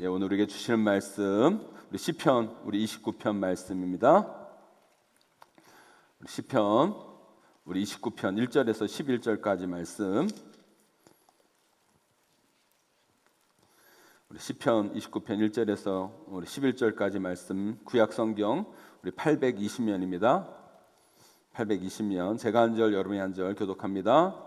예, 오늘 우리에게 주시는 말씀 우리 시편 우리 29편 말씀입니다. 시편 우리 29편 1절에서 11절까지 말씀. 우리 시편 29편 1절에서 우리 11절까지 말씀. 구약 성경 우리 820면입니다. 820면 제가 한 절 여러분이 한 절 교독합니다.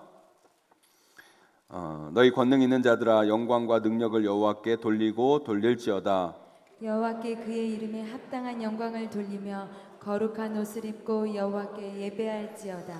너희 권능 있는 자들아 영광과 능력을 여호와께 돌리고 돌릴지어다. 여호와께 그의 이름에 합당한 영광을 돌리며 거룩한 옷을 입고 여호와께 예배할지어다.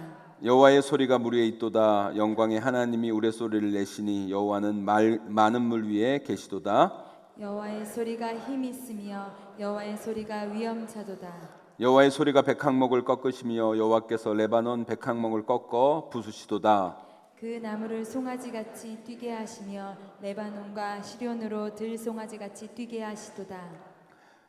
여호와의 소리가 물 위에 있도다. 영광의 하나님이 우레소리를 내시니 여호와는 많은 물 위에 계시도다. 여호와의 소리가 힘 있으며 여호와의 소리가 위엄차도다. 여호와의 소리가 백항목을 꺾으시며 여호와께서 레바논 백항목을 꺾어 부수시도다. 그 나무를 송아지같이 뛰게 하시며 레바논과 시련으로 들송아지같이 뛰게 하시도다.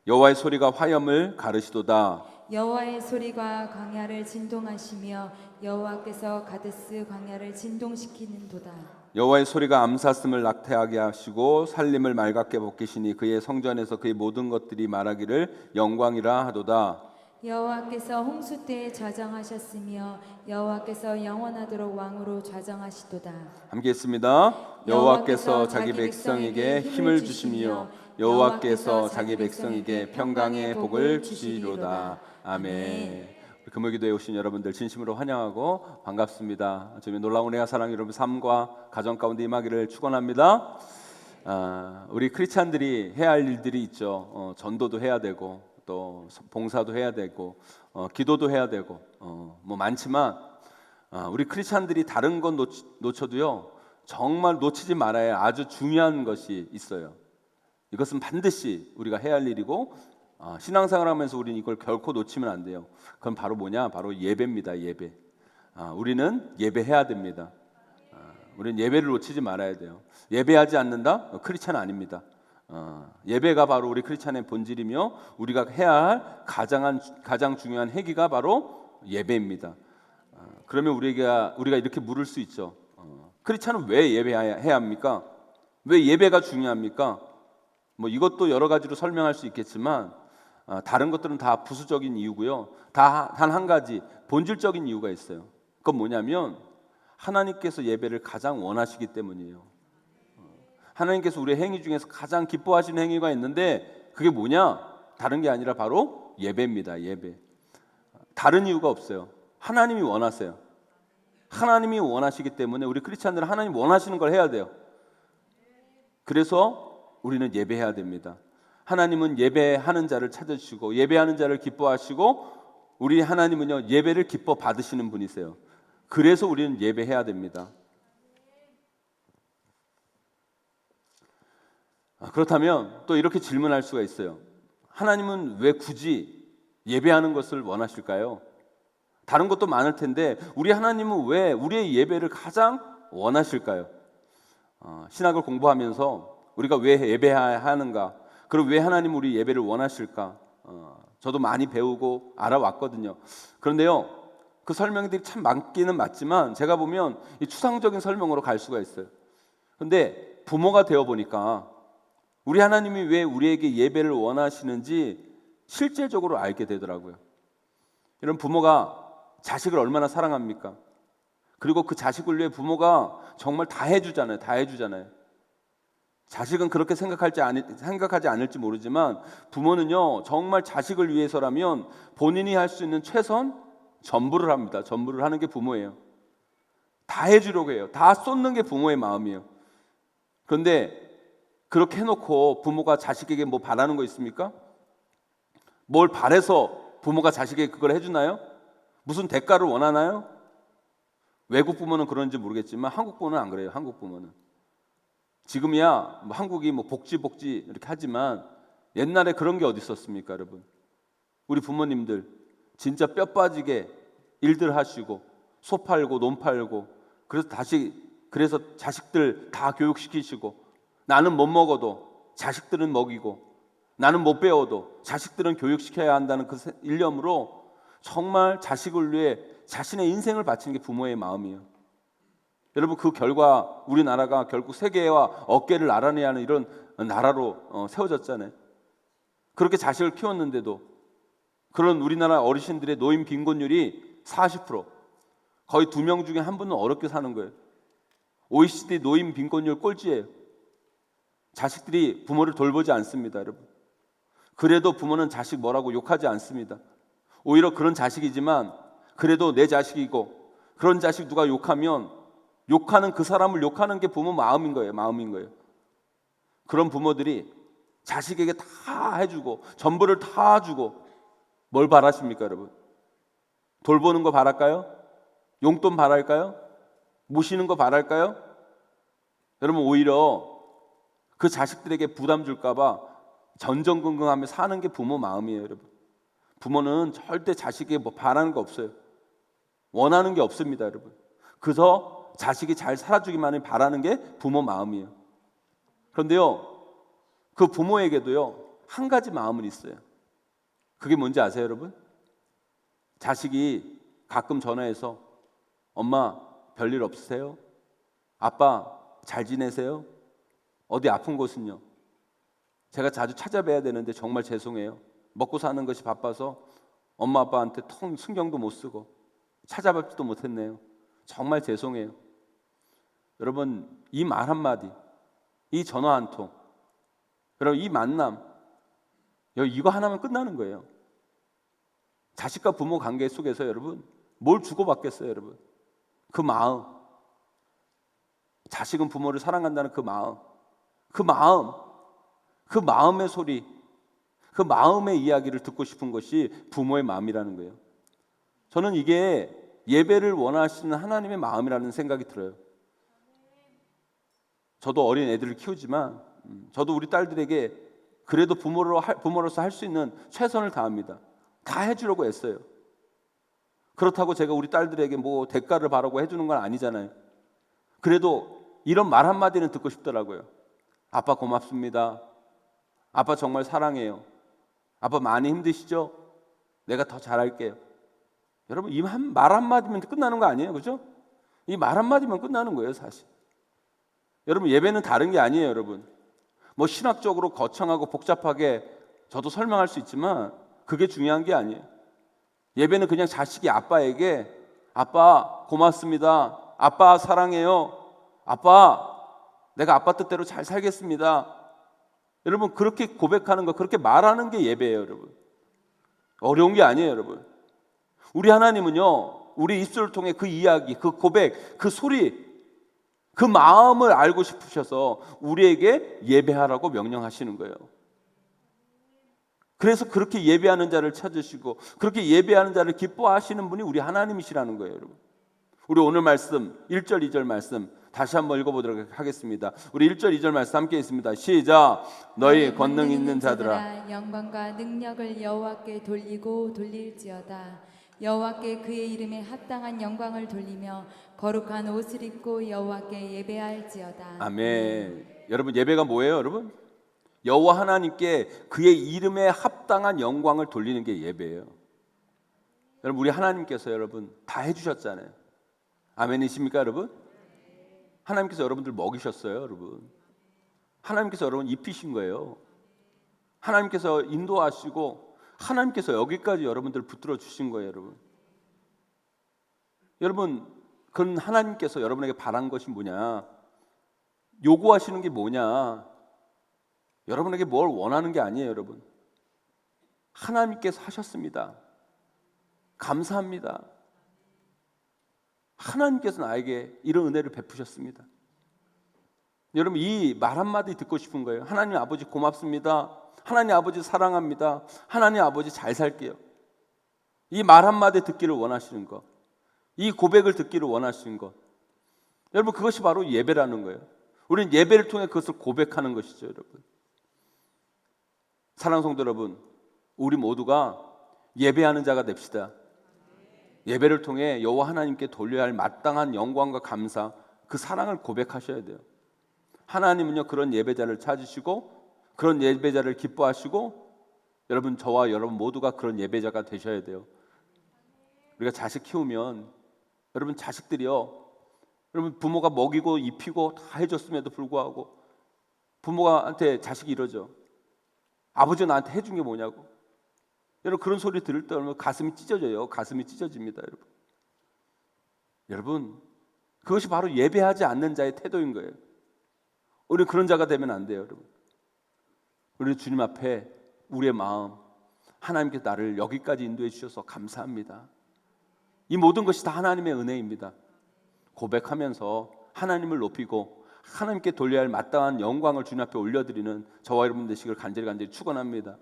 여호와의 소리가 화염을 가르시도다. 여호와의 소리가 광야를 진동하시며 여호와께서 가데스 광야를 진동시키는도다. 여호와의 소리가 암사슴을 낙태하게 하시고 살림을 맑게 벗기시니 그의 성전에서 그의 모든 것들이 말하기를 영광이라 하도다. 여호와께서 홍수 때에 좌정하셨으며 여호와께서 영원하도록 왕으로 좌정하시도다. 함께 했습니다. 여호와께서 자기 백성에게 힘을 주시며 여호와께서 자기 백성에게 평강의 복을 주시리로다. 아멘. 금요기도에 오신 여러분들 진심으로 환영하고 반갑습니다. 주님의 놀라운 은혜와 사랑이 여러분 삶과 가정 가운데 임하기를 축원합니다. 우리 크리스찬들이 해야 할 일들이 있죠. 전도도 해야 되고 또 봉사도 해야 되고 기도도 해야 되고 뭐 많지만 우리 크리스찬들이 다른 건 놓쳐도요 정말 놓치지 말아야 아주 중요한 것이 있어요. 이것은 반드시 우리가 해야 할 일이고 신앙생활하면서 우리는 이걸 결코 놓치면 안 돼요. 그건 바로 뭐냐? 바로 예배입니다. 예배. 우리는 예배해야 됩니다. 우리는 예배를 놓치지 말아야 돼요. 예배하지 않는다? 크리스찬 아닙니다. 예배가 바로 우리 크리스찬의 본질이며 우리가 해야 할 가장 중요한 행위가 바로 예배입니다. 그러면 우리가 이렇게 물을 수 있죠. 크리스찬은 왜 예배해야 합니까? 왜 예배가 중요합니까? 뭐 이것도 여러 가지로 설명할 수 있겠지만 다른 것들은 다 부수적인 이유고요. 다 단 한 가지 본질적인 이유가 있어요. 그건 뭐냐면 하나님께서 예배를 가장 원하시기 때문이에요. 하나님께서 우리의 행위 중에서 가장 기뻐하시는 행위가 있는데 그게 뭐냐? 다른 게 아니라 바로 예배입니다. 예배. 다른 이유가 없어요. 하나님이 원하세요. 하나님이 원하시기 때문에 우리 크리스찬들은 하나님 원하시는 걸 해야 돼요. 그래서 우리는 예배해야 됩니다. 하나님은 예배하는 자를 찾으시고 예배하는 자를 기뻐하시고 우리 하나님은요 예배를 기뻐 받으시는 분이세요. 그래서 우리는 예배해야 됩니다. 그렇다면 또 이렇게 질문할 수가 있어요. 하나님은 왜 굳이 예배하는 것을 원하실까요? 다른 것도 많을 텐데 우리 하나님은 왜 우리의 예배를 가장 원하실까요? 신학을 공부하면서 우리가 왜 예배해야 하는가? 그리고 왜 하나님은 우리 예배를 원하실까? 저도 많이 배우고 알아왔거든요. 그런데요, 그 설명들이 참 많기는 맞지만 제가 보면 이 추상적인 설명으로 갈 수가 있어요. 그런데 부모가 되어 보니까 우리 하나님이 왜 우리에게 예배를 원하시는지 실제적으로 알게 되더라고요. 이런 부모가 자식을 얼마나 사랑합니까? 그리고 그 자식을 위해 부모가 정말 다 해주잖아요. 다 해주잖아요. 자식은 그렇게 생각하지 않을지 모르지만 부모는요 정말 자식을 위해서라면 본인이 할 수 있는 최선 전부를 합니다. 전부를 하는 게 부모예요. 다 해주려고 해요. 다 쏟는 게 부모의 마음이에요. 그런데 그렇게 해놓고 부모가 자식에게 뭐 바라는 거 있습니까? 뭘 바래서 부모가 자식에게 그걸 해주나요? 무슨 대가를 원하나요? 외국 부모는 그런지 모르겠지만 한국 부모는 안 그래요. 한국 부모는 지금이야 뭐 한국이 뭐 복지 이렇게 하지만 옛날에 그런 게 어디 있었습니까, 여러분? 우리 부모님들 진짜 뼈 빠지게 일들 하시고 소 팔고 논 팔고 그래서 자식들 다 교육시키시고 나는 못 먹어도 자식들은 먹이고 나는 못 배워도 자식들은 교육시켜야 한다는 그 일념으로 정말 자식을 위해 자신의 인생을 바치는 게 부모의 마음이에요. 여러분 그 결과 우리나라가 결국 세계와 어깨를 나란히 하는 이런 나라로 세워졌잖아요. 그렇게 자식을 키웠는데도 그런 우리나라 어르신들의 노인 빈곤율이 40%, 거의 2명 중에 한 분은 어렵게 사는 거예요. OECD 노인 빈곤율 꼴찌예요. 자식들이 부모를 돌보지 않습니다, 여러분. 그래도 부모는 자식 뭐라고 욕하지 않습니다. 오히려 그런 자식이지만 그래도 내 자식이고, 그런 자식 누가 욕하면 욕하는 그 사람을 욕하는 게 부모 마음인 거예요. 그런 부모들이 자식에게 다 해주고 전부를 다 주고 뭘 바라십니까, 여러분? 돌보는 거 바랄까요? 용돈 바랄까요? 모시는 거 바랄까요? 여러분, 오히려 그 자식들에게 부담 줄까봐 전전긍긍하며 사는 게 부모 마음이에요, 여러분. 부모는 절대 자식에게 뭐 바라는 거 없어요. 원하는 게 없습니다, 여러분. 그래서 자식이 잘 살아주기만을 바라는 게 부모 마음이에요. 그런데요, 그 부모에게도요, 한 가지 마음은 있어요. 그게 뭔지 아세요, 여러분? 자식이 가끔 전화해서 엄마 별일 없으세요? 아빠 잘 지내세요? 어디 아픈 곳은요? 제가 자주 찾아뵈야 되는데 정말 죄송해요. 먹고 사는 것이 바빠서 엄마 아빠한테 통 신경도 못 쓰고 찾아뵙지도 못했네요. 정말 죄송해요. 여러분, 이 말 한마디, 이 전화 한 통, 여러분, 이 만남, 이거 하나면 끝나는 거예요. 자식과 부모 관계 속에서 여러분 뭘 주고받겠어요, 여러분? 그 마음, 자식은 부모를 사랑한다는 그 마음의 소리, 그 마음의 이야기를 듣고 싶은 것이 부모의 마음이라는 거예요. 저는 이게 예배를 원하시는 하나님의 마음이라는 생각이 들어요. 저도 어린 애들을 키우지만 저도 우리 딸들에게 그래도 부모로서 할 수 있는 최선을 다합니다. 다 해주려고 애써요. 그렇다고 제가 우리 딸들에게 뭐 대가를 바라고 해주는 건 아니잖아요. 그래도 이런 말 한마디는 듣고 싶더라고요. 아빠 고맙습니다. 아빠 정말 사랑해요. 아빠 많이 힘드시죠? 내가 더 잘할게요. 여러분, 이 말 한마디면 끝나는 거 아니에요, 그죠? 이 말 한마디면 끝나는 거예요, 사실. 여러분, 예배는 다른 게 아니에요, 여러분. 뭐 신학적으로 거창하고 복잡하게 저도 설명할 수 있지만 그게 중요한 게 아니에요. 예배는 그냥 자식이 아빠에게 아빠 고맙습니다. 아빠 사랑해요. 아빠 내가 아빠 뜻대로 잘 살겠습니다. 여러분, 그렇게 고백하는 거, 그렇게 말하는 게 예배예요, 여러분. 어려운 게 아니에요, 여러분. 우리 하나님은요, 우리 입술을 통해 그 이야기, 그 고백, 그 소리, 그 마음을 알고 싶으셔서 우리에게 예배하라고 명령하시는 거예요. 그래서 그렇게 예배하는 자를 찾으시고 그렇게 예배하는 자를 기뻐하시는 분이 우리 하나님이시라는 거예요, 여러분. 우리 오늘 말씀 1절 2절 말씀 다시 한번 읽어보도록 하겠습니다. 우리 1절 2절 말씀 함께 있습니다. 시작. 너희 권능 있는 자들아, 영광과 능력을 여호와께 돌리고 돌릴지어다. 여호와께 그의 이름에 합당한 영광을 돌리며 거룩한 옷을 입고 여호와께 예배할지어다. 아멘. 여러분, 예배가 뭐예요, 여러분? 여호와 하나님께 그의 이름에 합당한 영광을 돌리는 게 예배예요. 여러분, 우리 하나님께서 여러분 다 해주셨잖아요. 아멘이십니까, 여러분? 하나님께서 여러분들 먹이셨어요, 여러분. 하나님께서 여러분 입히신 거예요. 하나님께서 인도하시고 하나님께서 여기까지 여러분들 붙들어 주신 거예요, 여러분. 여러분, 그런 하나님께서 여러분에게 바란 것이 뭐냐? 요구하시는 게 뭐냐? 여러분에게 뭘 원하는 게 아니에요, 여러분. 하나님께서 하셨습니다. 감사합니다. 하나님께서 나에게 이런 은혜를 베푸셨습니다. 여러분, 이 말 한마디 듣고 싶은 거예요. 하나님 아버지 고맙습니다. 하나님 아버지 사랑합니다. 하나님 아버지 잘 살게요. 이 말 한마디 듣기를 원하시는 것, 이 고백을 듣기를 원하시는 것, 여러분, 그것이 바로 예배라는 거예요. 우리는 예배를 통해 그것을 고백하는 것이죠, 여러분. 사랑하는 성도 여러분, 우리 모두가 예배하는 자가 됩시다. 예배를 통해 여호와 하나님께 돌려야 할 마땅한 영광과 감사, 그 사랑을 고백하셔야 돼요. 하나님은요, 그런 예배자를 찾으시고 그런 예배자를 기뻐하시고 여러분, 저와 여러분 모두가 그런 예배자가 되셔야 돼요. 우리가 자식 키우면 여러분, 자식들이요, 여러분 부모가 먹이고 입히고 다 해줬음에도 불구하고 부모한테 자식이 이러죠. 아버지가 나한테 해준 게 뭐냐고. 여러분 그런 소리 들을 때 얼마나 가슴이 찢어져요. 가슴이 찢어집니다, 여러분. 여러분 그것이 바로 예배하지 않는 자의 태도인 거예요. 우리 그런 자가 되면 안 돼요, 여러분. 우리 주님 앞에 우리의 마음, 하나님께 나를 여기까지 인도해 주셔서 감사합니다. 이 모든 것이 다 하나님의 은혜입니다. 고백하면서 하나님을 높이고 하나님께 돌려야 할 마땅한 영광을 주님 앞에 올려드리는 저와 여러분 되시기를 간절히 축원합니다.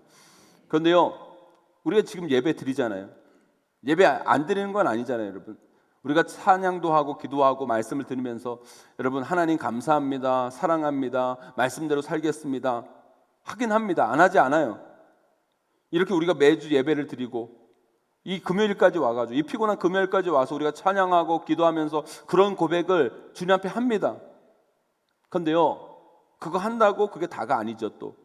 그런데요, 우리가 지금 예배 드리잖아요. 예배 안 드리는 건 아니잖아요, 여러분. 우리가 찬양도 하고 기도하고 말씀을 들으면서 여러분 하나님 감사합니다, 사랑합니다, 말씀대로 살겠습니다 하긴 합니다. 안 하지 않아요. 이렇게 우리가 매주 예배를 드리고 이 금요일까지 와가지고 이 피곤한 금요일까지 와서 우리가 찬양하고 기도하면서 그런 고백을 주님 앞에 합니다. 그런데요, 그거 한다고 그게 다가 아니죠. 또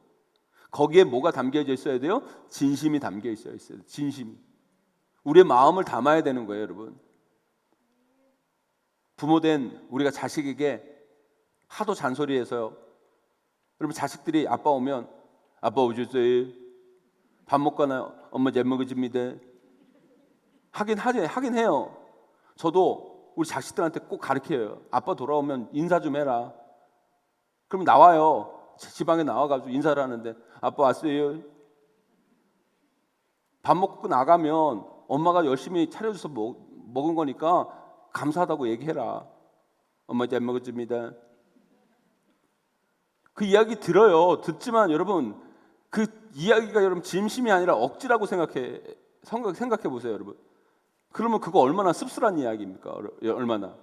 거기에 뭐가 담겨져 있어야 돼요? 진심이 담겨 있어야 돼요. 진심이. 우리의 마음을 담아야 되는 거예요, 여러분. 부모된 우리가 자식에게 하도 잔소리해서요. 여러분 자식들이 아빠 오면 아빠 오셨어요? 밥 먹고 나요? 엄마 잘 먹어줍니다. 하긴 해요. 저도 우리 자식들한테 꼭 가르쳐요. 아빠 돌아오면 인사 좀 해라. 그럼 나와요. 지방에 나와가지고 인사를 하는데 아빠 왔어요? 밥 먹고 나가면 엄마가 열심히 차려줘서 먹은 거니까 감사하다고 얘기해라. 엄마 잘 먹었습니다. 그 이야기 들어요. 듣지만 여러분 그 이야기가 여러분 진심이 아니라 억지라고 생각해 보세요, 여러분. 그러면 그거 얼마나 씁쓸한 이야기입니까? 얼마나.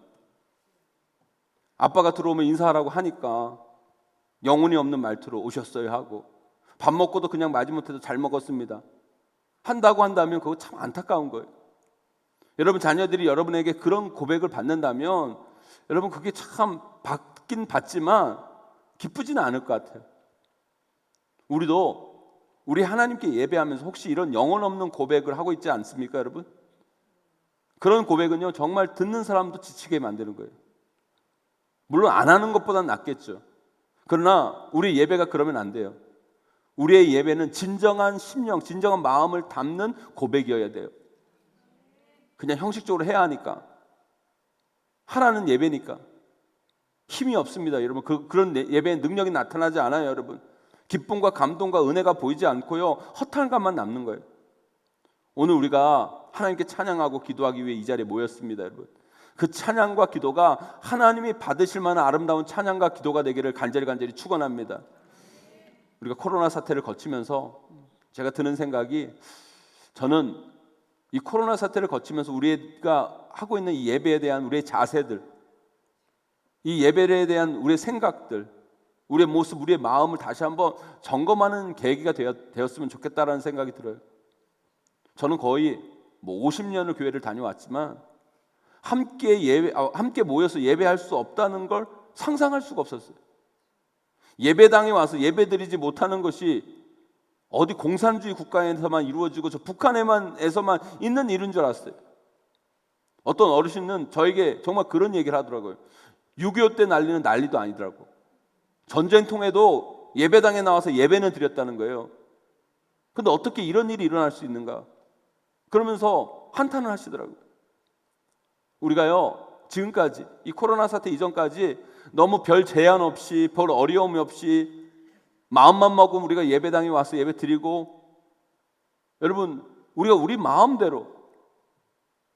아빠가 들어오면 인사하라고 하니까 영혼이 없는 말투로 오셨어요 하고 밥 먹고도 그냥 마지못해도 잘 먹었습니다 한다고 한다면 그거 참 안타까운 거예요. 여러분 자녀들이 여러분에게 그런 고백을 받는다면 여러분 그게 참 받긴 받지만 기쁘지는 않을 것 같아요. 우리도 우리 하나님께 예배하면서 혹시 이런 영혼 없는 고백을 하고 있지 않습니까, 여러분? 그런 고백은요 정말 듣는 사람도 지치게 만드는 거예요. 물론 안 하는 것보다는 낫겠죠. 그러나 우리 예배가 그러면 안 돼요. 우리의 예배는 진정한 심령, 진정한 마음을 담는 고백이어야 돼요. 그냥 형식적으로 해야 하니까, 하라는 예배니까 힘이 없습니다, 여러분. 그런 예배의 능력이 나타나지 않아요, 여러분. 기쁨과 감동과 은혜가 보이지 않고요, 허탈감만 남는 거예요. 오늘 우리가 하나님께 찬양하고 기도하기 위해 이 자리에 모였습니다, 여러분. 그 찬양과 기도가 하나님이 받으실 만한 아름다운 찬양과 기도가 되기를 간절히 축원합니다. 우리가 코로나 사태를 거치면서 제가 드는 생각이, 저는 이 코로나 사태를 거치면서 우리가 하고 있는 이 예배에 대한 우리의 자세들, 이 예배에 대한 우리의 생각들, 우리의 모습, 우리의 마음을 다시 한번 점검하는 계기가 되었으면 좋겠다라는 생각이 들어요. 저는 거의 50년을 교회를 다녀왔지만 함께 모여서 예배할 수 없다는 걸 상상할 수가 없었어요. 예배당에 와서 예배드리지 못하는 것이 어디 공산주의 국가에서만 이루어지고 저 북한에서만 있는 일인 줄 알았어요. 어떤 어르신은 저에게 정말 그런 얘기를 하더라고요. 6.25 때 난리는 난리도 아니더라고. 전쟁통에도 예배당에 나와서 예배는 드렸다는 거예요. 근데 어떻게 이런 일이 일어날 수 있는가? 그러면서 한탄을 하시더라고요. 우리가요, 지금까지 이 코로나 사태 이전까지 너무 별 제한 없이, 별 어려움 없이 마음만 먹으면 우리가 예배당에 와서 예배 드리고, 여러분 우리가 우리 마음대로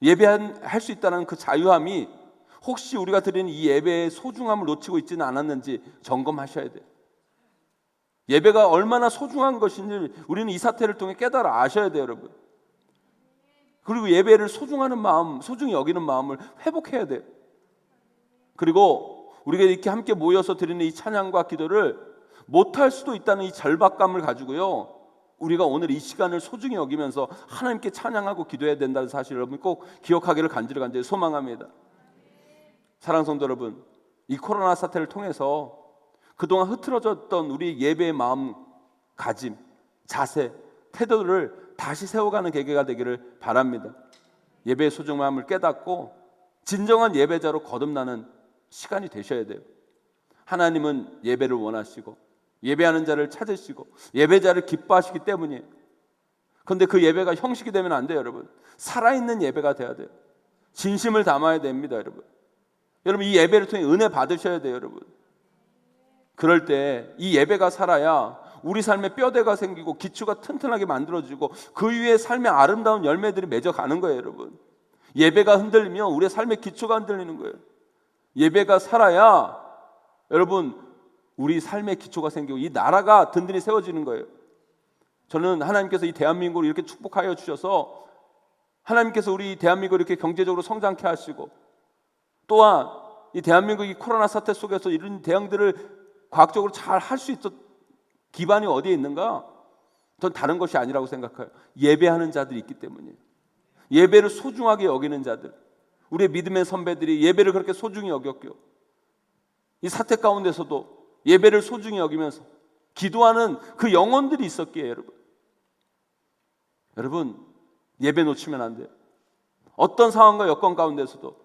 예배할 수 있다는 그 자유함이 혹시 우리가 드리는 이 예배의 소중함을 놓치고 있지는 않았는지 점검하셔야 돼요. 예배가 얼마나 소중한 것인지 우리는 이 사태를 통해 깨달아 아셔야 돼요, 여러분. 그리고 예배를 소중하는 마음, 소중히 여기는 마음을 회복해야 돼요. 그리고 우리가 이렇게 함께 모여서 드리는 이 찬양과 기도를 못할 수도 있다는 이 절박감을 가지고요, 우리가 오늘 이 시간을 소중히 여기면서 하나님께 찬양하고 기도해야 된다는 사실 여러분 꼭 기억하기를 간절히 소망합니다. 사랑하는 성도 여러분, 이 코로나 사태를 통해서 그동안 흐트러졌던 우리 예배의 마음가짐, 자세, 태도를 다시 세워가는 계기가 되기를 바랍니다. 예배의 소중함을 깨닫고 진정한 예배자로 거듭나는 시간이 되셔야 돼요. 하나님은 예배를 원하시고 예배하는 자를 찾으시고 예배자를 기뻐하시기 때문이에요. 그런데 그 예배가 형식이 되면 안 돼요, 여러분. 살아있는 예배가 돼야 돼요. 진심을 담아야 됩니다, 여러분. 여러분, 이 예배를 통해 은혜 받으셔야 돼요, 여러분. 그럴 때 이 예배가 살아야 우리 삶에 뼈대가 생기고 기초가 튼튼하게 만들어지고 그 위에 삶의 아름다운 열매들이 맺어가는 거예요, 여러분. 예배가 흔들리면 우리의 삶의 기초가 흔들리는 거예요. 예배가 살아야 여러분 우리 삶의 기초가 생기고 이 나라가 든든히 세워지는 거예요. 저는 하나님께서 이 대한민국을 이렇게 축복하여 주셔서 하나님께서 우리 대한민국을 이렇게 경제적으로 성장케 하시고 또한 이 대한민국이 코로나 사태 속에서 이런 대응들을 과학적으로 잘 할 수 있었 기반이 어디에 있는가? 전 다른 것이 아니라고 생각해요. 예배하는 자들이 있기 때문이에요. 예배를 소중하게 여기는 자들, 우리의 믿음의 선배들이 예배를 그렇게 소중히 여겼고요. 이 사태 가운데서도 예배를 소중히 여기면서 기도하는 그 영혼들이 있었기에 여러분 예배 놓치면 안 돼요. 어떤 상황과 여건 가운데서도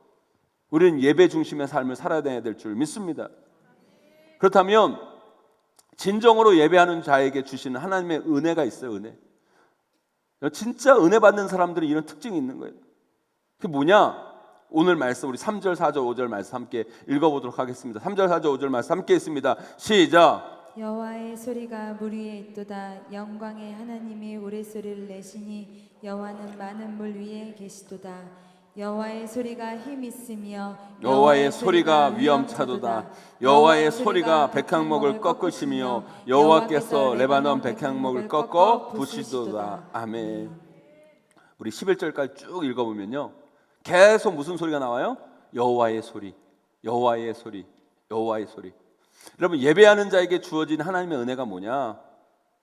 우리는 예배 중심의 삶을 살아야 될 줄 믿습니다. 그렇다면 진정으로 예배하는 자에게 주시는 하나님의 은혜가 있어요. 은혜. 진짜 은혜 받는 사람들은 이런 특징이 있는 거예요. 그게 뭐냐? 오늘 말씀 우리 3절, 4절, 5절 말씀 함께 읽어보도록 하겠습니다. 3절, 4절, 5절 말씀 함께 있습니다. 시작. 여호와의 소리가 물 위에 있도다. 영광의 하나님이 우레소리를 내시니 여호와는 많은 물 위에 계시도다. 여호와의 소리가 힘 있으며 여호와의 소리가 위엄차도다. 여호와의 소리가 백향목을 꺾으시며 여호와께서 레바논 백향목을 꺾어 부시도다. 아멘. 우리 11절까지 쭉 읽어보면요, 계속 무슨 소리가 나와요? 여호와의 소리, 여호와의 소리, 여호와의 소리. 여러분, 예배하는 자에게 주어진 하나님의 은혜가 뭐냐?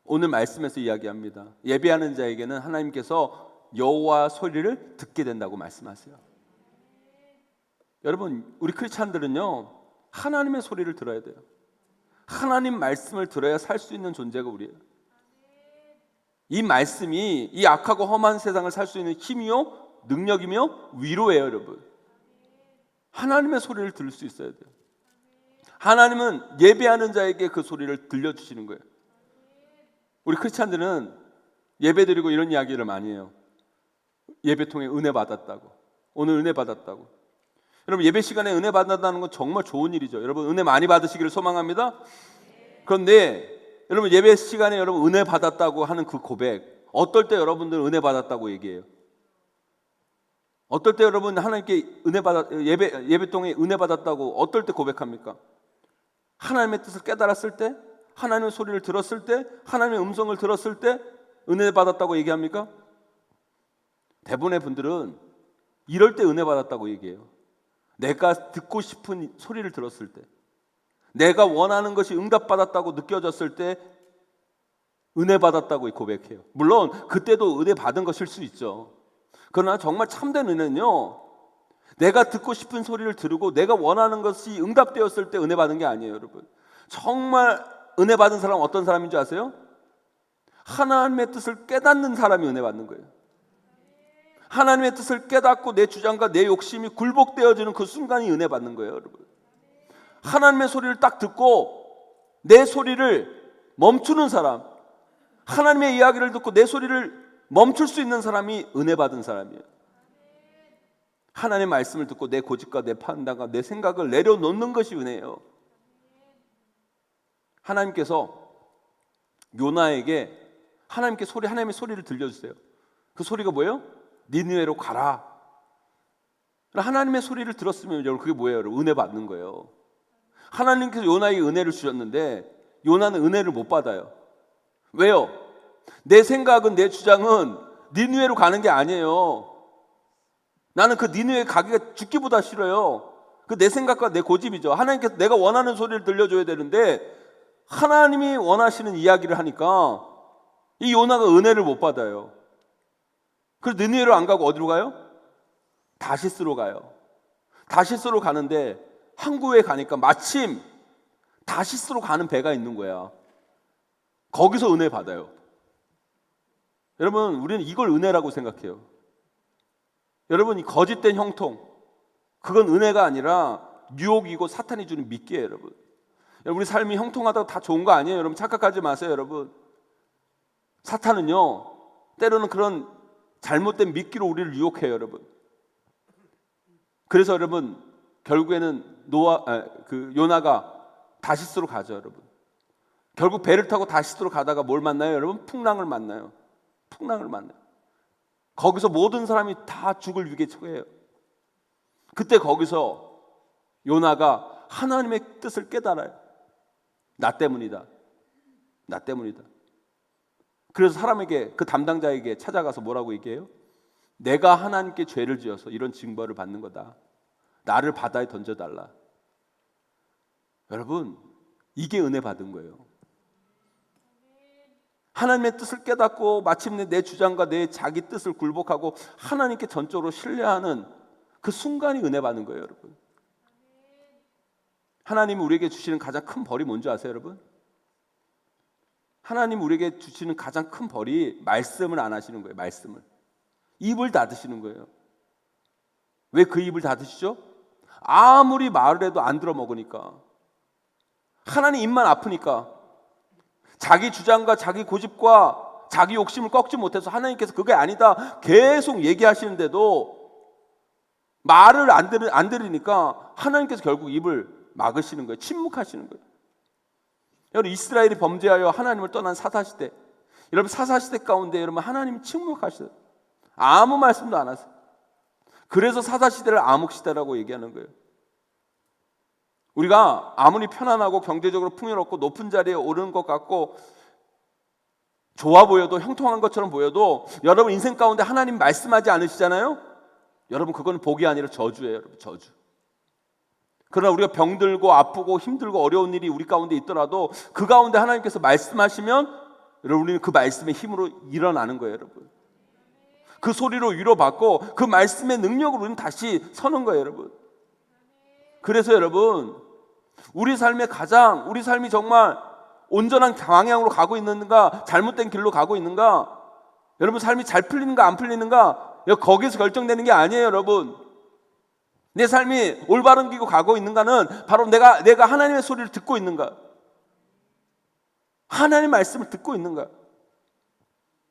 오늘 말씀에서 이야기합니다. 예배하는 자에게는 하나님께서 여호와 소리를 듣게 된다고 말씀하세요. 여러분, 우리 크리스찬들은요 하나님의 소리를 들어야 돼요. 하나님 말씀을 들어야 살 수 있는 존재가 우리예요. 이 말씀이 이 악하고 험한 세상을 살 수 있는 힘이요 능력이며 위로예요. 여러분, 하나님의 소리를 들을 수 있어야 돼요. 하나님은 예배하는 자에게 그 소리를 들려주시는 거예요. 우리 크리스찬들은 예배드리고 이런 이야기를 많이 해요. 예배 통해 은혜 받았다고, 오늘 은혜 받았다고. 여러분, 예배 시간에 은혜 받는다는 건 정말 좋은 일이죠. 여러분, 은혜 많이 받으시기를 소망합니다. 그런데 여러분, 예배 시간에 여러분 은혜 받았다고 하는 그 고백, 어떨 때 여러분들 은혜 받았다고 얘기해요? 어떨 때 여러분 하나님께 예배통에 은혜 받았다고 어떨 때 고백합니까? 하나님의 뜻을 깨달았을 때, 하나님의 소리를 들었을 때, 하나님의 음성을 들었을 때 은혜 받았다고 얘기합니까? 대부분의 분들은 이럴 때 은혜 받았다고 얘기해요. 내가 듣고 싶은 소리를 들었을 때, 내가 원하는 것이 응답받았다고 느껴졌을 때 은혜 받았다고 고백해요. 물론 그때도 은혜 받은 것일 수 있죠. 그러나 정말 참된 은혜는요, 내가 듣고 싶은 소리를 들고 내가 원하는 것이 응답되었을 때 은혜 받은 게 아니에요. 여러분, 정말 은혜 받은 사람은 어떤 사람인 줄 아세요? 하나님의 뜻을 깨닫는 사람이 은혜 받는 거예요. 하나님의 뜻을 깨닫고 내 주장과 내 욕심이 굴복되어지는 그 순간이 은혜 받는 거예요. 여러분, 하나님의 소리를 딱 듣고 내 소리를 멈추는 사람, 하나님의 이야기를 듣고 내 소리를 멈출 수 있는 사람이 은혜 받은 사람이에요. 하나님의 말씀을 듣고 내 고집과 내 판단과 내 생각을 내려놓는 것이 은혜예요. 하나님께서 요나에게 하나님의 소리를 들려주세요. 그 소리가 뭐예요? 니느웨로 가라. 하나님의 소리를 들었으면 여러분, 그게 뭐예요? 여러분, 은혜 받는 거예요. 하나님께서 요나에게 은혜를 주셨는데 요나는 은혜를 못 받아요. 왜요? 내 생각은, 내 주장은 니느웨로 가는 게 아니에요. 나는 그 니느웨 가기가 죽기보다 싫어요. 그 내 생각과 내 고집이죠. 하나님께서 내가 원하는 소리를 들려줘야 되는데 하나님이 원하시는 이야기를 하니까 이 요나가 은혜를 못 받아요. 그래서 니느웨로 안 가고 어디로 가요? 다시스로 가요. 다시스로 가는데 항구에 가니까 마침 다시스로 가는 배가 있는 거야. 거기서 은혜 받아요. 여러분, 우리는 이걸 은혜라고 생각해요. 여러분, 이 거짓된 형통, 그건 은혜가 아니라 유혹이고 사탄이 주는 미끼예요. 여러분, 우리 삶이 형통하다고 다 좋은 거 아니에요. 여러분 착각하지 마세요. 여러분 사탄은요 때로는 그런 잘못된 미끼로 우리를 유혹해요. 여러분 그래서 여러분 결국에는 요나가 다시스로 가죠. 여러분 결국 배를 타고 다시스로 가다가 뭘 만나요? 여러분 풍랑을 만나요. 풍랑을 만나요. 거기서 모든 사람이 다 죽을 위기에 처해요. 그때 거기서 요나가 하나님의 뜻을 깨달아요. 나 때문이다. 나 때문이다. 그래서 사람에게 그 담당자에게 찾아가서 뭐라고 얘기해요? 내가 하나님께 죄를 지어서 이런 징벌을 받는 거다. 나를 바다에 던져달라. 여러분 이게 은혜 받은 거예요. 하나님의 뜻을 깨닫고 마침내 내 주장과 내 자기 뜻을 굴복하고 하나님께 전적으로 신뢰하는 그 순간이 은혜 받는 거예요. 여러분 하나님이 우리에게 주시는 가장 큰 벌이 뭔지 아세요? 여러분 하나님 우리에게 주시는 가장 큰 벌이 말씀을 안 하시는 거예요. 말씀을 입을 닫으시는 거예요. 왜 그 입을 닫으시죠? 아무리 말을 해도 안 들어먹으니까. 하나님 입만 아프니까. 자기 주장과 자기 고집과 자기 욕심을 꺾지 못해서 하나님께서 그게 아니다 계속 얘기하시는데도 말을 안 들으니까 하나님께서 결국 입을 막으시는 거예요. 침묵하시는 거예요. 여러분 이스라엘이 범죄하여 하나님을 떠난 사사시대, 여러분 사사시대 가운데 여러분 하나님이 침묵하셨어요. 아무 말씀도 안 하세요. 그래서 사사시대를 암흑시대라고 얘기하는 거예요. 우리가 아무리 편안하고 경제적으로 풍요롭고 높은 자리에 오르는 것 같고 좋아 보여도 형통한 것처럼 보여도 여러분 인생 가운데 하나님 말씀하지 않으시잖아요. 여러분 그건 복이 아니라 저주예요. 여러분 저주. 그러나 우리가 병들고 아프고 힘들고 어려운 일이 우리 가운데 있더라도 그 가운데 하나님께서 말씀하시면 여러분 우리는 그 말씀의 힘으로 일어나는 거예요. 여러분 그 소리로 위로받고 그 말씀의 능력으로 우리는 다시 서는 거예요. 여러분 그래서 여러분 우리 삶이 정말 온전한 방향으로 가고 있는가 잘못된 길로 가고 있는가 여러분 삶이 잘 풀리는가 안 풀리는가 거기서 결정되는 게 아니에요. 여러분 내 삶이 올바른 길로 가고 있는가는 바로 내가 하나님의 소리를 듣고 있는가 하나님의 말씀을 듣고 있는가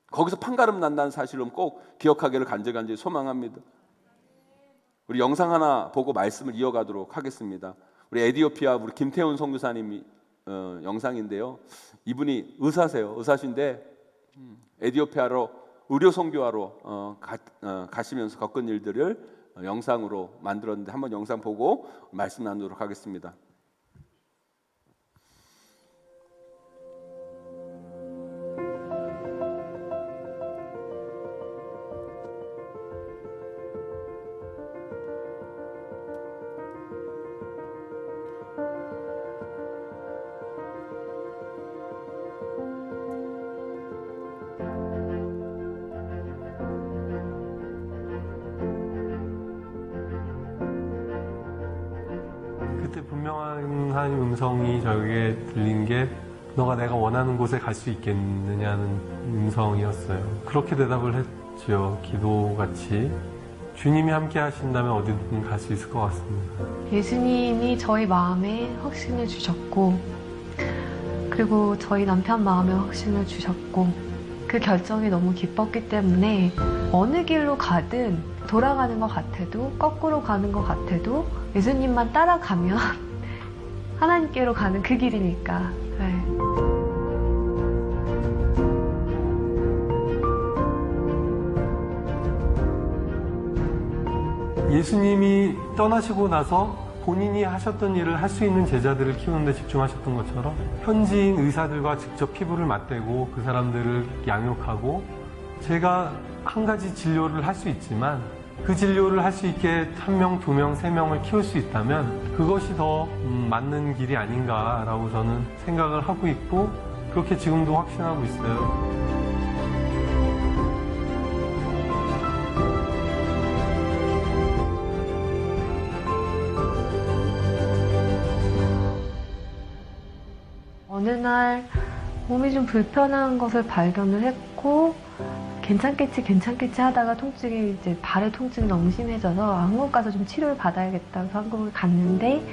거기서 판가름 난다는 사실을 꼭 기억하기를 간절히 소망합니다. 우리 영상 하나 보고 말씀을 이어가도록 하겠습니다. 우리 에디오피아 우리 김태훈 선교사님이 영상인데요. 이분이 의사신데 에디오피아로 의료 선교하러 가시면서 겪은 일들을 영상으로 만들었는데 한번 영상 보고 말씀 나누도록 하겠습니다. 그때 분명한 하나님 음성이 저에게 들린 게 너가 내가 원하는 곳에 갈 수 있겠느냐는 음성이었어요. 그렇게 대답을 했죠. 기도같이. 주님이 함께 하신다면 어디든 갈 수 있을 것 같습니다. 예수님이 저희 마음에 확신을 주셨고 그리고 저희 남편 마음에 확신을 주셨고 그 결정이 너무 기뻤기 때문에 어느 길로 가든 돌아가는 것 같아도 거꾸로 가는 것 같아도 예수님만 따라가면 하나님께로 가는 그 길이니까. 네. 예수님이 떠나시고 나서 본인이 하셨던 일을 할 수 있는 제자들을 키우는 데 집중하셨던 것처럼 현지인 의사들과 직접 피부를 맞대고 그 사람들을 양육하고 제가 한 가지 진료를 할 수 있지만 그 진료를 할 수 있게 1명, 2명, 3명을 키울 수 있다면 그것이 더 맞는 길이 아닌가라고 저는 생각을 하고 있고 그렇게 지금도 확신하고 있어요. 어느 날 몸이 좀 불편한 것을 발견을 했고 괜찮겠지 하다가 통증이 이제 발의 통증이 너무 심해져서 한국 가서 좀 치료를 받아야겠다 해서 한국을 갔는데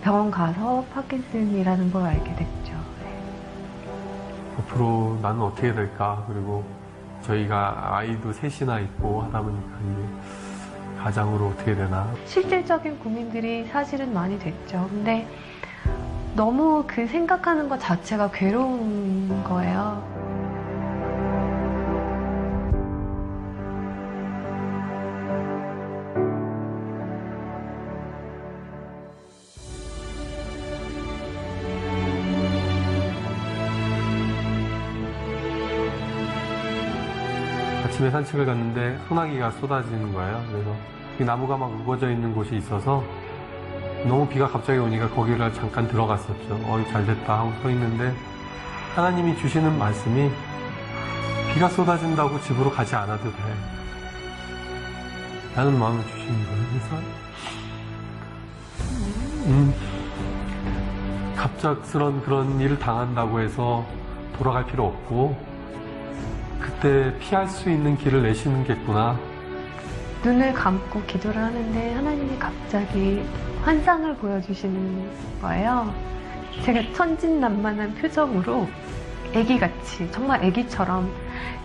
병원 가서 파킨슨이라는 걸 알게 됐죠. 네. 앞으로 나는 어떻게 될까? 그리고 저희가 아이도 셋이나 있고 하다 보니까 이게 가장으로 어떻게 되나? 실질적인 고민들이 사실은 많이 됐죠. 근데 너무 그 생각하는 것 자체가 괴로운 거예요. 아침에 산책을 갔는데 소나기가 쏟아지는 거예요. 그래서 이 나무가 막 우거져 있는 곳이 있어서 너무 비가 갑자기 오니까 거기를 잠깐 들어갔었죠. 잘 됐다 하고 서 있는데 하나님이 주시는 말씀이 비가 쏟아진다고 집으로 가지 않아도 돼. 라는 마음을 주시는 거예요. 그래서 갑작스런 그런 일을 당한다고 해서 돌아갈 필요 없고 그때 피할 수 있는 길을 내시는 겠구나. 눈을 감고 기도를 하는데 하나님이 갑자기 환상을 보여주시는 거예요. 제가 천진난만한 표정으로 애기같이, 정말 애기처럼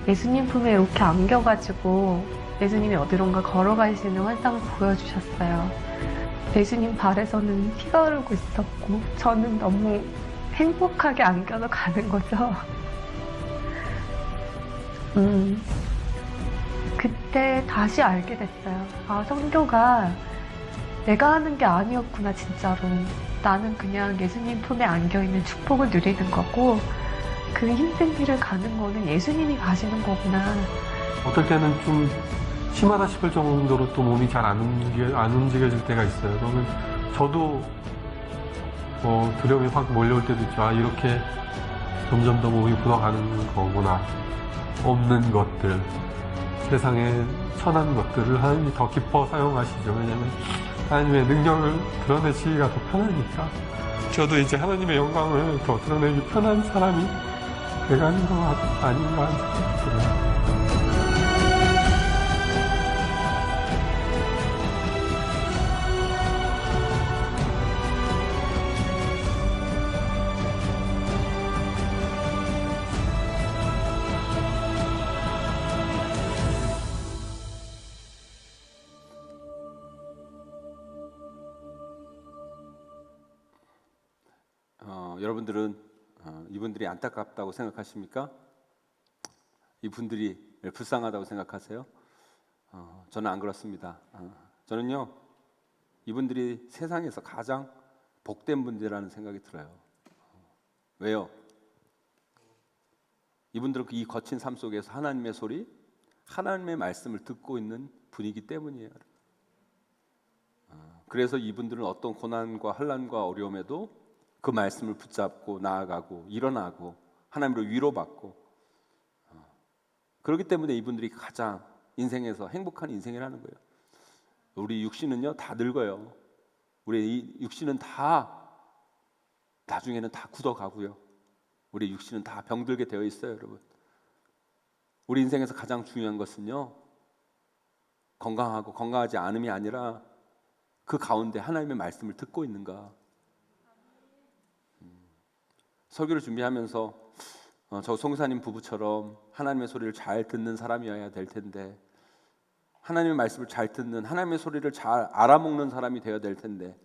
예수님 품에 이렇게 안겨가지고 예수님이 어디론가 걸어가시는 환상을 보여주셨어요. 예수님 발에서는 피가 흐르고 있었고 저는 너무 행복하게 안겨서 가는 거죠. 그때 다시 알게 됐어요. 아, 성교가 내가 하는 게 아니었구나, 진짜로. 나는 그냥 예수님 품에 안겨있는 축복을 누리는 거고, 그 힘든 길을 가는 거는 예수님이 가시는 거구나. 어떨 때는 좀 심하다 싶을 정도로 또 몸이 잘 안 움직여질 때가 있어요. 그러면 저도 두려움이 확 몰려올 때도 있죠. 아, 이렇게 점점 더 몸이 굳어가는 거구나. 없는 것들, 세상에 천한 것들을 하나님이 더 기뻐 사용하시죠. 왜냐하면 하나님의 능력을 드러내시기가 더 편하니까. 저도 이제 하나님의 영광을 더 드러내기 편한 사람이 돼가는 거 아닌가 하는 생각이 들어요. 여러분들은 이분들이 안타깝다고 생각하십니까? 이분들이 불쌍하다고 생각하세요? 저는 안 그렇습니다. 저는요, 이분들이 세상에서 가장 복된 분들이라는 생각이 들어요. 왜요? 이분들은 이 거친 삶 속에서 하나님의 소리, 하나님의 말씀을 듣고 있는 분이기 때문이에요. 그래서 이분들은 어떤 고난과 환난과 어려움에도 그 말씀을 붙잡고 나아가고 일어나고 하나님으로 위로받고, 그렇기 때문에 이분들이 가장 인생에서 행복한 인생이라는 거예요. 우리 육신은요 다 늙어요. 우리 이 육신은 다 나중에는 다 굳어가고요. 우리 육신은 다 병들게 되어 있어요, 여러분. 우리 인생에서 가장 중요한 것은요, 건강하고 건강하지 않음이 아니라 그 가운데 하나님의 말씀을 듣고 있는가. 설교를 준비하면서 저 송사님 부부처럼 하나님의 소리를 잘 듣는 사람이어야 될 텐데, 하나님의 말씀을 잘 듣는, 하나님의 소리를 잘 알아먹는 사람이 되어야 될 텐데,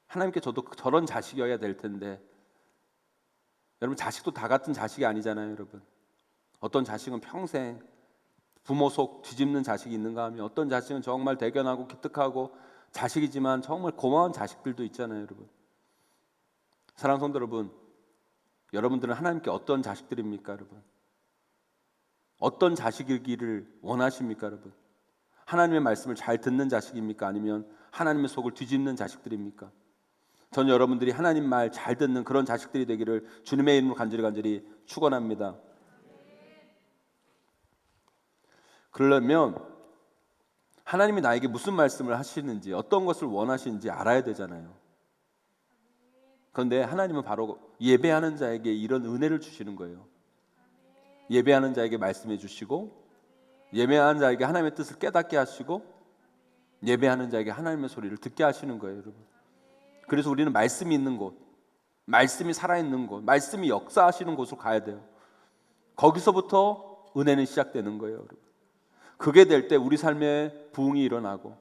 하나님께 저도 저런 자식이어야 될 텐데, 여러분 자식도 다 같은 자식이 아니잖아요, 여러분. 어떤 자식은 평생 부모 속 뒤집는 자식이 있는가 하면, 어떤 자식은 정말 대견하고 기특하고 자식이지만 정말 고마운 자식들도 있잖아요, 여러분. 사랑하는 성도 여러분, 여러분들은 하나님께 어떤 자식들입니까, 여러분? 어떤 자식이기를 원하십니까, 여러분? 하나님의 말씀을 잘 듣는 자식입니까? 아니면 하나님의 속을 뒤집는 자식들입니까? 전 여러분들이 하나님 말 잘 듣는 그런 자식들이 되기를 주님의 이름으로 간절히 축원합니다. 그러려면 하나님이 나에게 무슨 말씀을 하시는지, 어떤 것을 원하시는지 알아야 되잖아요. 그런데 하나님은 바로 예배하는 자에게 이런 은혜를 주시는 거예요. 예배하는 자에게 말씀해 주시고, 예배하는 자에게 하나님의 뜻을 깨닫게 하시고, 예배하는 자에게 하나님의 소리를 듣게 하시는 거예요, 여러분. 그래서 우리는 말씀이 있는 곳, 말씀이 살아있는 곳, 말씀이 역사하시는 곳으로 가야 돼요. 거기서부터 은혜는 시작되는 거예요, 여러분. 그게 될 때 우리 삶에 부흥이 일어나고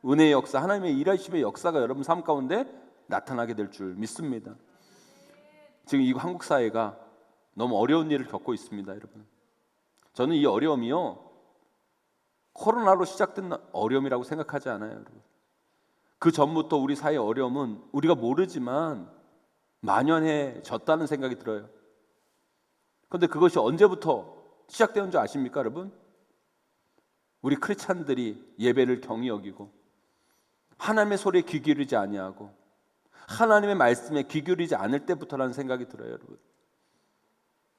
은혜의 역사, 하나님의 일하심의 역사가 여러분 삶 가운데 나타나게 될 줄 믿습니다. 지금 이 한국 사회가 너무 어려운 일을 겪고 있습니다, 여러분. 저는 이 어려움이요, 코로나로 시작된 어려움이라고 생각하지 않아요, 여러분. 그 전부터 우리 사회의 어려움은 우리가 모르지만 만연해졌다는 생각이 들어요. 그런데 그것이 언제부터 시작되는 줄 아십니까, 여러분? 우리 크리스찬들이 예배를 경히 여기고 하나님의 소리에 귀 기울이지 아니하고 하나님의 말씀에 귀 기울이지 않을 때부터라는 생각이 들어요, 여러분.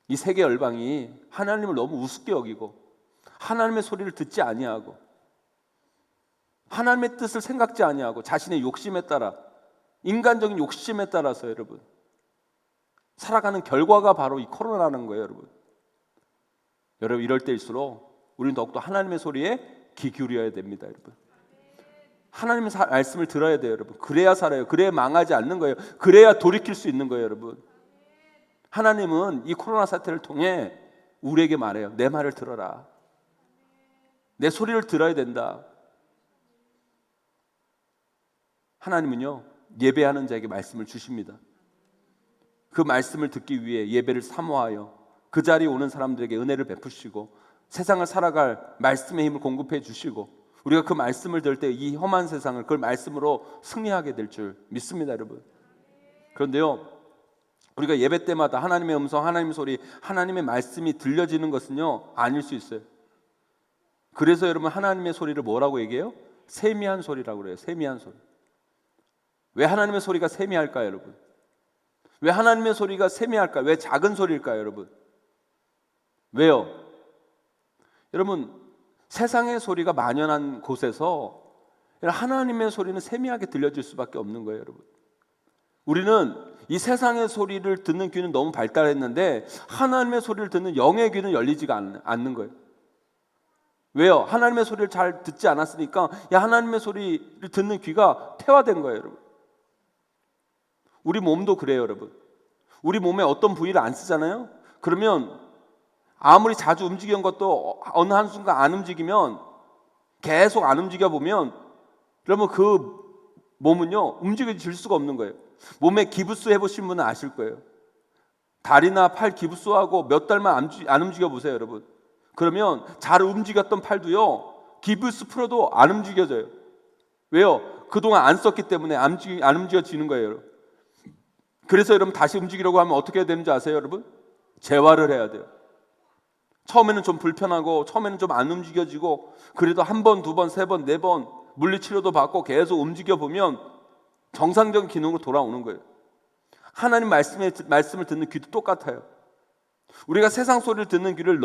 이 세계 열방이 하나님을 너무 우습게 여기고 하나님의 소리를 듣지 아니하고 하나님의 뜻을 생각지 아니하고 자신의 욕심에 따라, 인간적인 욕심에 따라서 여러분 살아가는 결과가 바로 이 코로나라는 거예요, 여러분. 여러분, 이럴 때일수록 우리는 더욱더 하나님의 소리에 귀 기울여야 됩니다, 여러분. 하나님의 말씀을 들어야 돼요, 여러분. 그래야 살아요. 그래야 망하지 않는 거예요. 그래야 돌이킬 수 있는 거예요, 여러분. 하나님은 이 코로나 사태를 통해 우리에게 말해요. 내 말을 들어라. 내 소리를 들어야 된다. 하나님은요, 예배하는 자에게 말씀을 주십니다. 그 말씀을 듣기 위해 예배를 사모하여 그 자리에 오는 사람들에게 은혜를 베푸시고 세상을 살아갈 말씀의 힘을 공급해 주시고 우리가 그 말씀을 들을 때 이 험한 세상을 그 말씀으로 승리하게 될 줄 믿습니다, 여러분. 그런데요, 우리가 예배 때마다 하나님의 음성, 하나님의 소리, 하나님의 말씀이 들려지는 것은요, 아닐 수 있어요. 그래서 여러분, 하나님의 소리를 뭐라고 얘기해요? 세미한 소리라고 그래요. 세미한 소리. 왜 하나님의 소리가 세미할까요, 여러분? 왜 하나님의 소리가 세미할까요? 왜 작은 소리일까요, 여러분? 왜요? 여러분, 세상의 소리가 만연한 곳에서 하나님의 소리는 세미하게 들려질 수밖에 없는 거예요, 여러분. 우리는 이 세상의 소리를 듣는 귀는 너무 발달했는데 하나님의 소리를 듣는 영의 귀는 열리지가 않는 거예요. 왜요? 하나님의 소리를 잘 듣지 않았으니까 하나님의 소리를 듣는 귀가 퇴화된 거예요, 여러분. 우리 몸도 그래요, 여러분. 우리 몸에 어떤 부위를 안 쓰잖아요. 그러면 아무리 자주 움직이는 것도 어느 한순간 안 움직이면, 계속 안 움직여 보면 그러면 그 몸은요, 움직여질 수가 없는 거예요. 몸에 기부스 해보신 분은 아실 거예요. 다리나 팔 기부스하고 몇 달만 안 움직여 보세요, 여러분. 그러면 잘 움직였던 팔도요, 기부스 풀어도 안 움직여져요. 왜요? 그동안 안 썼기 때문에 안 움직여지는 거예요, 여러분. 그래서 여러분 다시 움직이려고 하면 어떻게 해야 되는지 아세요, 여러분? 재활을 해야 돼요. 처음에는 좀 불편하고 처음에는 좀 안 움직여지고 그래도 한 번, 두 번, 세 번, 네 번 물리치료도 받고 계속 움직여 보면 정상적인 기능으로 돌아오는 거예요. 하나님 말씀을 듣는 귀도 똑같아요. 우리가 세상 소리를 듣는 귀를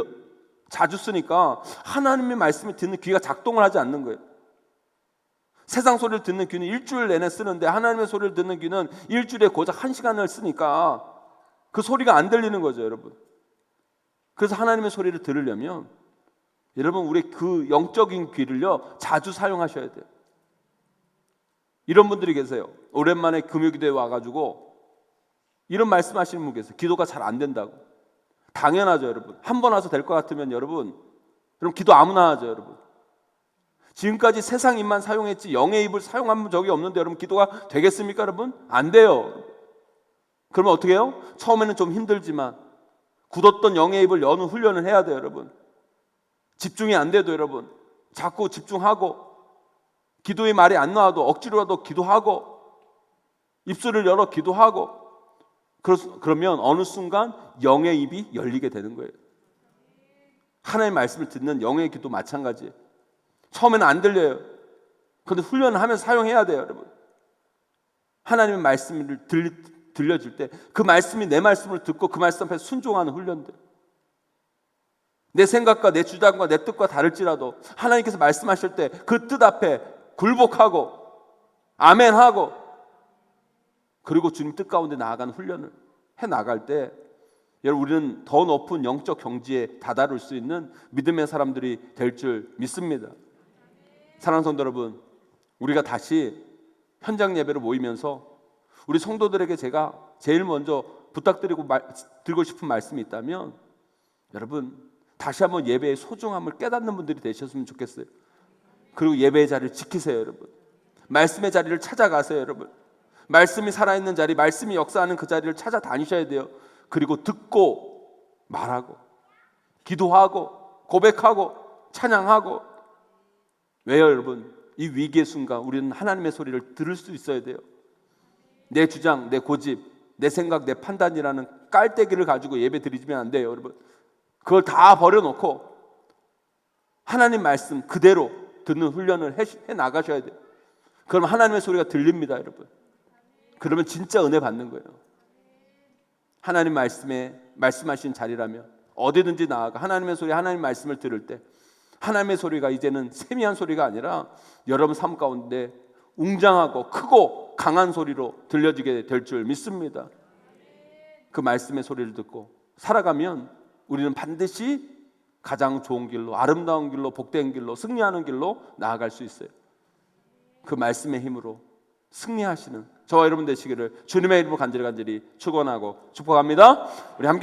자주 쓰니까 하나님의 말씀을 듣는 귀가 작동을 하지 않는 거예요. 세상 소리를 듣는 귀는 일주일 내내 쓰는데 하나님의 소리를 듣는 귀는 일주일에 고작 1시간을 쓰니까 그 소리가 안 들리는 거죠, 여러분. 그래서 하나님의 소리를 들으려면 여러분, 우리 그 영적인 귀를요, 자주 사용하셔야 돼요. 이런 분들이 계세요. 오랜만에 금요기도에 와가지고 이런 말씀하시는 분 계세요. 기도가 잘 안 된다고. 당연하죠, 여러분. 한 번 와서 될 것 같으면 여러분 기도 아무나 하죠, 여러분. 지금까지 세상 입만 사용했지 영의 입을 사용한 적이 없는데 여러분, 기도가 되겠습니까, 여러분? 안 돼요. 그러면 어떻게 해요? 처음에는 좀 힘들지만 굳었던 영의 입을 여는 훈련을 해야 돼요, 여러분. 집중이 안 돼도 여러분 자꾸 집중하고, 기도의 말이 안 나와도 억지로라도 기도하고, 입술을 열어 기도하고, 그러면 어느 순간 영의 입이 열리게 되는 거예요. 하나님의 말씀을 듣는 영의 귀도 마찬가지예요. 처음에는 안 들려요. 그런데 훈련을 하면서 사용해야 돼요, 여러분. 하나님의 말씀을 들려줄 때 그 말씀이 내 말씀을 듣고 그 말씀 앞에 순종하는 훈련들. 내 생각과 내 주장과 내 뜻과 다를지라도 하나님께서 말씀하실 때 그 뜻 앞에 굴복하고 아멘하고, 그리고 주님 뜻 가운데 나아가는 훈련을 해나갈 때 여러분, 우리는 더 높은 영적 경지에 다다를 수 있는 믿음의 사람들이 될 줄 믿습니다. 사랑하는 성도 여러분, 우리가 다시 현장 예배로 모이면서 우리 성도들에게 제가 제일 먼저 부탁드리고 드리고 싶은 말씀이 있다면, 여러분 다시 한번 예배의 소중함을 깨닫는 분들이 되셨으면 좋겠어요. 그리고 예배의 자리를 지키세요, 여러분. 말씀의 자리를 찾아가세요, 여러분. 말씀이 살아있는 자리, 말씀이 역사하는 그 자리를 찾아다니셔야 돼요. 그리고 듣고 말하고 기도하고 고백하고 찬양하고. 왜요, 여러분? 이 위기의 순간 우리는 하나님의 소리를 들을 수 있어야 돼요. 내 주장, 내 고집, 내 생각, 내 판단이라는 깔때기를 가지고 예배 드리면 안 돼요, 여러분. 그걸 다 버려놓고 하나님 말씀 그대로 듣는 훈련을 해 나가셔야 돼요. 그럼 하나님의 소리가 들립니다, 여러분. 그러면 진짜 은혜 받는 거예요. 하나님 말씀하신 자리라면 어디든지 나아가 하나님의 소리, 하나님 말씀을 들을 때 하나님의 소리가 이제는 세미한 소리가 아니라 여러분 삶 가운데 웅장하고 크고 강한 소리로 들려지게 될 줄 믿습니다. 그 말씀의 소리를 듣고 살아가면 우리는 반드시 가장 좋은 길로, 아름다운 길로, 복된 길로, 승리하는 길로 나아갈 수 있어요. 그 말씀의 힘으로 승리하시는 저와 여러분 되시기를 주님의 이름으로 간절히 축원하고 축복합니다. 우리 함께